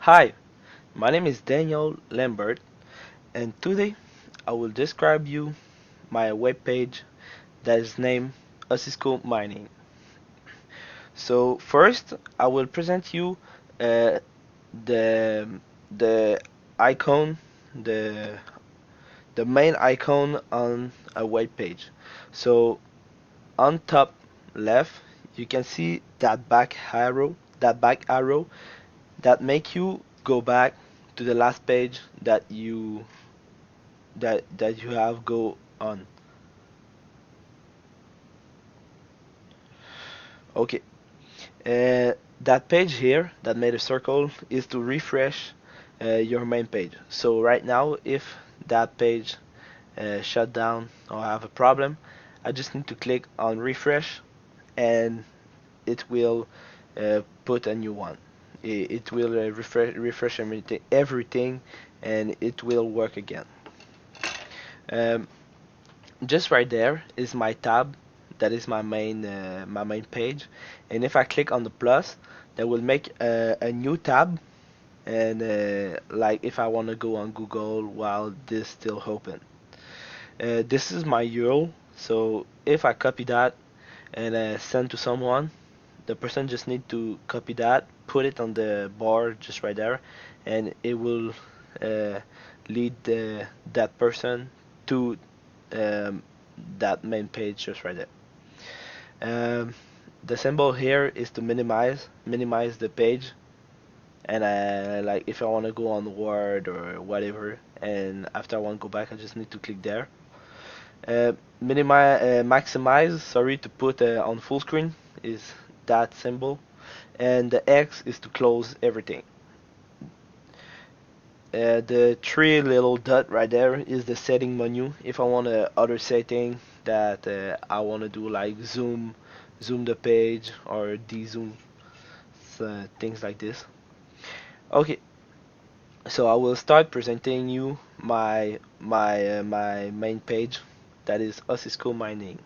Hi, my name is Daniel Lambert, and today I will describe you my web page that is named Cisco Mining. So first, I will present you uh, the the icon, the the main icon on a web page. So on top left, you can see that back arrow that make you go back to the last page that you have go on. Okay, that page here that made a circle is to refresh your main page. So right now, if that page shut down or have a problem, I just need to click on refresh, and it will put a new one. It will refresh everything, and it will work again. Um, just right there is my tab. That is my main page, and if I click on the plus, that will make a new tab. And like if I want to go on Google while this still open, this is my URL. So if I copy that and send to someone, the person just need to copy that, put it on the bar just right there, and it will uh, lead that person to um, that main page just right there. Um, the symbol here is to minimize the page, and like if I want to go on Word or whatever, and after I want to go back, I just need to click there. Maximize, sorry, to put on full screen is that symbol, and the X is to close everything. The three little dot right there is the setting menu. If I want other setting that I want to do like zoom the page or de-zoom, things like this. Okay, so I will start presenting you my main page that is Cisco Mining.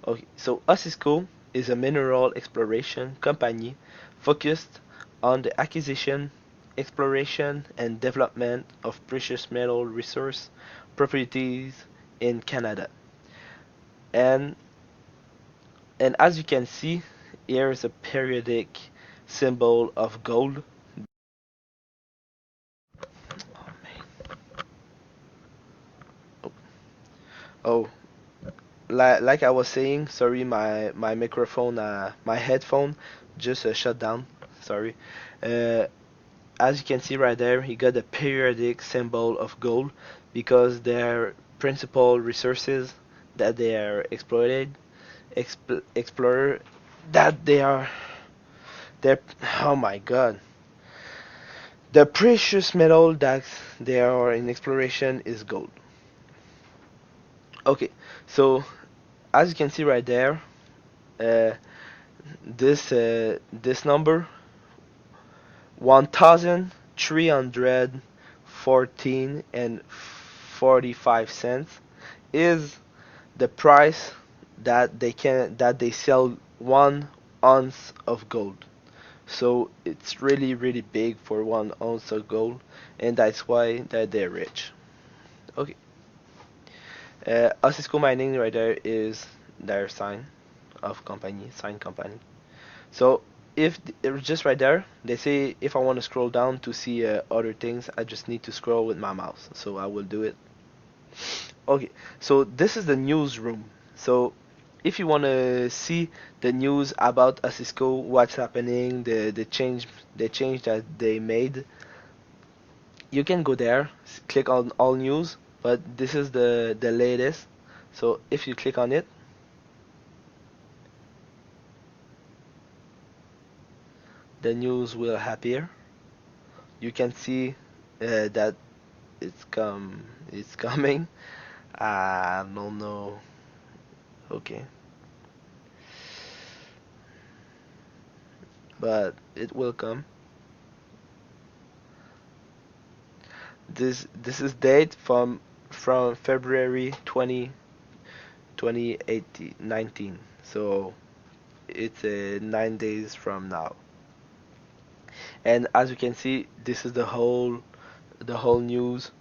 Okay, so Cisco is a mineral exploration company focused on the acquisition, exploration, and development of precious metal resource properties in Canada. And and as you can see, here is a periodic symbol of gold. Oh, man. Oh, like I was saying, sorry, my microphone, my headphone just shut down. Sorry. Uh, as you can see right there, you got the periodic symbol of gold because their principal resources that they are explorer, that they're, oh my god, the precious metal that they are in exploration is gold. Okay, so as you can see right there, uh, this number 1,314 and 45 cents is the price that they sell 1 ounce of gold. So it's really really big for 1 ounce of gold, and that's why that they're rich. Okay, Cisco Mining right there is their sign company. So if it was just right there, they say if I want to scroll down to see other things, I just need to scroll with my mouse. So I will do it. Okay, so this is the newsroom. So if you want to see the news about Cisco, what's happening, the change that they made, you can go there, click on all news. But this is the latest. So if you click on it, the news will appear. You can see that it's coming. I don't know. Okay, but it will come. This is date from February 2019. So it's 9 days from now. And as you can see, this is the whole news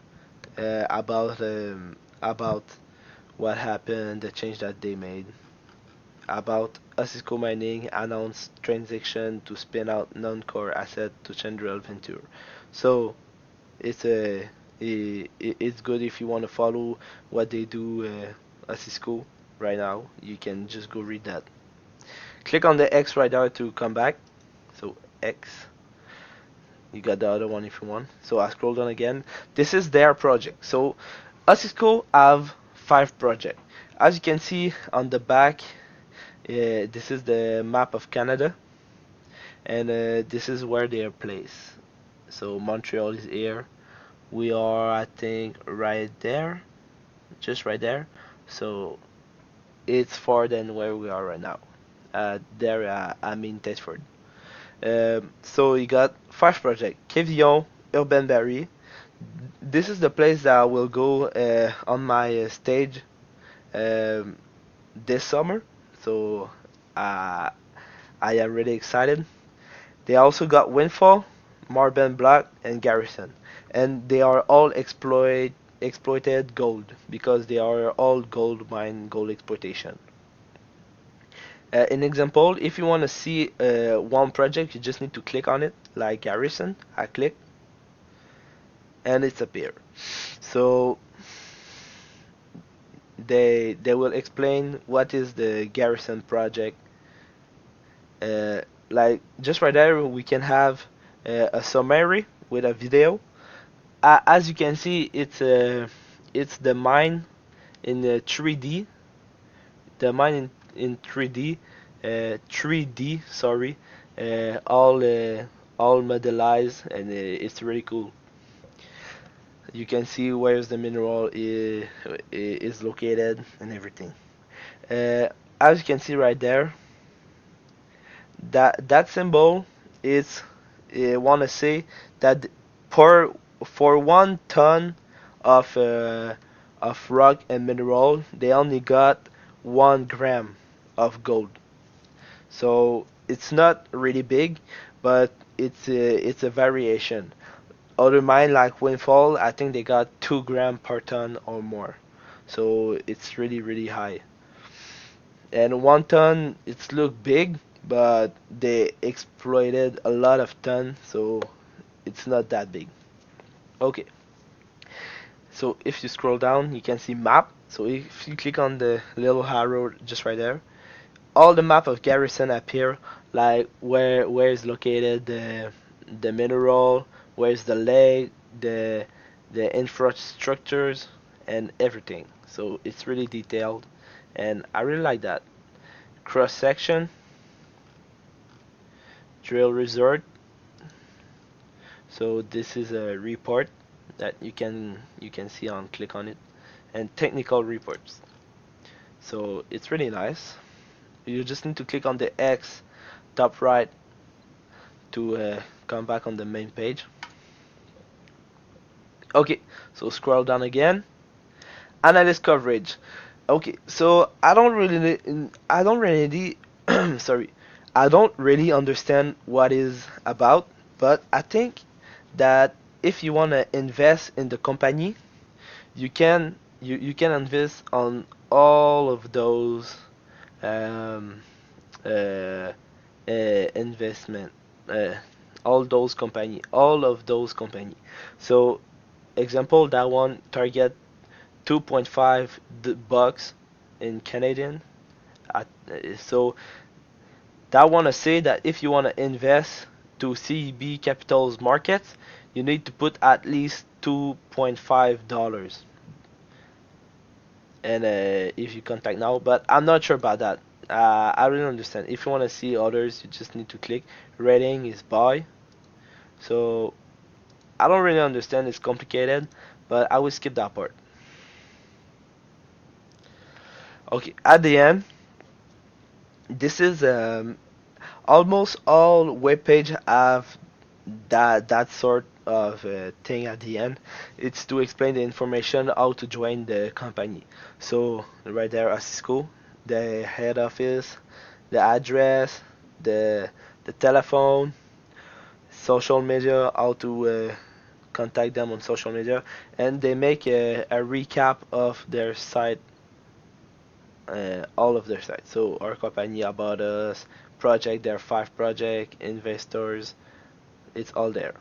about what happened, the change that they made. About Cisco Mining announced transaction to spin out non-core asset to Chandrel Venture. So it's it's good if you want to follow what they do at Cisco right now. You can just go read that. Click on the X right there to come back. So X. You got the other one if you want. So I scroll down again. This is their project. So Cisco have 5 projects. As you can see on the back, this is the map of Canada, and this is where they are placed. So Montreal is here. We are, I think, right there, just right there. So it's far than where we are right now. There, I'm in Thetford. So you got 5 projects. Quévillon, Urban. This is the place that I will go on my stage um, this summer. So uh, I am really excited. They also got Windfall, Marben Black, and Garrison, and they are all exploited gold because they are all gold mine gold exploitation. An example, if you want to see one project, you just need to click on it, like Garrison. I click, and it's appear. So they will explain what is the Garrison project. Uh, like just right there, we can have a summary with a video. As you can see, it's the mine in 3D, the mine in 3D, 3D, sorry, all modelized, and it's really cool. You can see where's the mineral is located and everything. Uh, as you can see right there, that symbol is want to say that per for 1 ton of uh, of rock and mineral, they only got 1 gram of gold. So it's not really big, but it's a variation. Other mine like Windfall, I think they got 2 gram per ton or more. So it's really high. And 1 ton, it's look big, but they exploited a lot of ton, so it's not that big. Okay, so if you scroll down, you can see map. So if you click on the little arrow just right there, all the map of Garrison appear, like where is located the mineral, where's the lake, the infrastructures, and everything. So it's really detailed, and I really like that. Cross section, drill resort. So this is a report that you can see on click on it, and technical reports. So it's really nice. You just need to click on the X top right to come back on the main page. Okay, so scroll down again. Analyst coverage. Okay, so I don't really sorry, I don't really understand what is about, but I think that if you want to invest in the company, you can invest on all of those um, uh, investment, uh, all of those company. So example, that one target 2.5 bucks in Canadian. So that want to say that if you want to invest to CB Capital's markets, you need to put at least $2.5. And if you contact now, but I'm not sure about that. I really understand. If you want to see others, you just need to click. Rating is buy. So I don't really understand. It's complicated, but I will skip that part. Okay, at the end, this is almost all web page have that sort of thing at the end. It's to explain the information how to join the company. So right there, at Cisco, the head office, the address, the telephone, social media, how to contact them on social media, and they make a recap of their site, all of their sites. So our company, about us, project, their 5 project, investors, it's all there.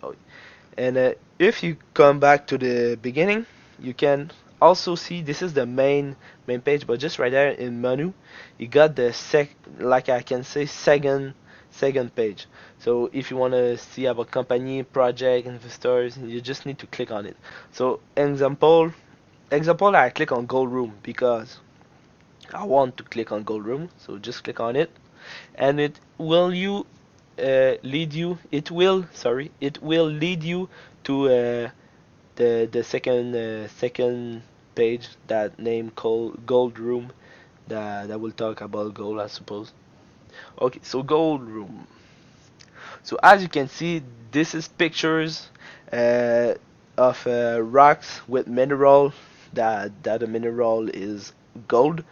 Oh, and if you come back to the beginning, you can also see this is the main page, but just right there in menu, you got the like I can say second page. So if you want to see about company, project, investors, you just need to click on it. So example, I click on Gold Room because I want to click on Gold Room. So just click on it, and it will lead you to the second page that name called Gold Room, that will talk about gold, I suppose. Okay, so Gold Room. So as you can see, this is pictures uh, of rocks with mineral, that the mineral is gold,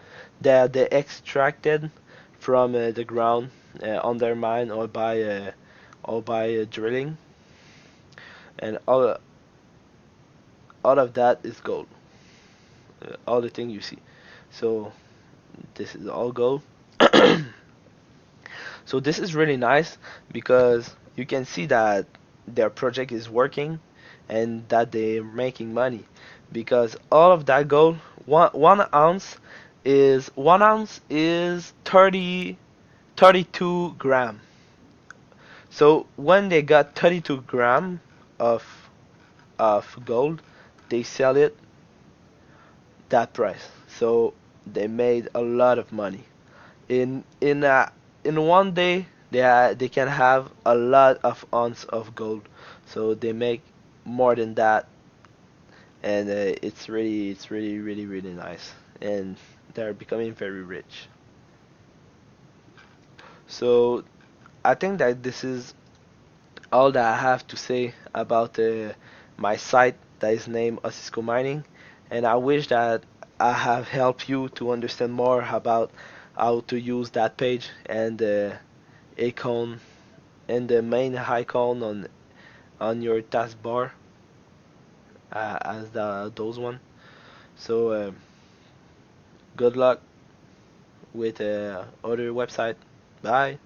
that they extracted from the ground on their mine, or by drilling, and all of that is gold. All the thing you see. So this is all gold. So this is really nice because you can see that their project is working and that they're making money, because all of that gold, one ounce is 32 gram. So when they got 32 gram of gold, they sell it that price. So they made a lot of money. In one day, they can have a lot of ounce of gold. So they make more than that, and it's really really nice, and they're becoming very rich. So I think that this is all that I have to say about my site that is named Osisco Mining, and I wish that I have helped you to understand more about how to use that page and the icon and the main icon on your taskbar, as those one. So good luck with other website. Bye.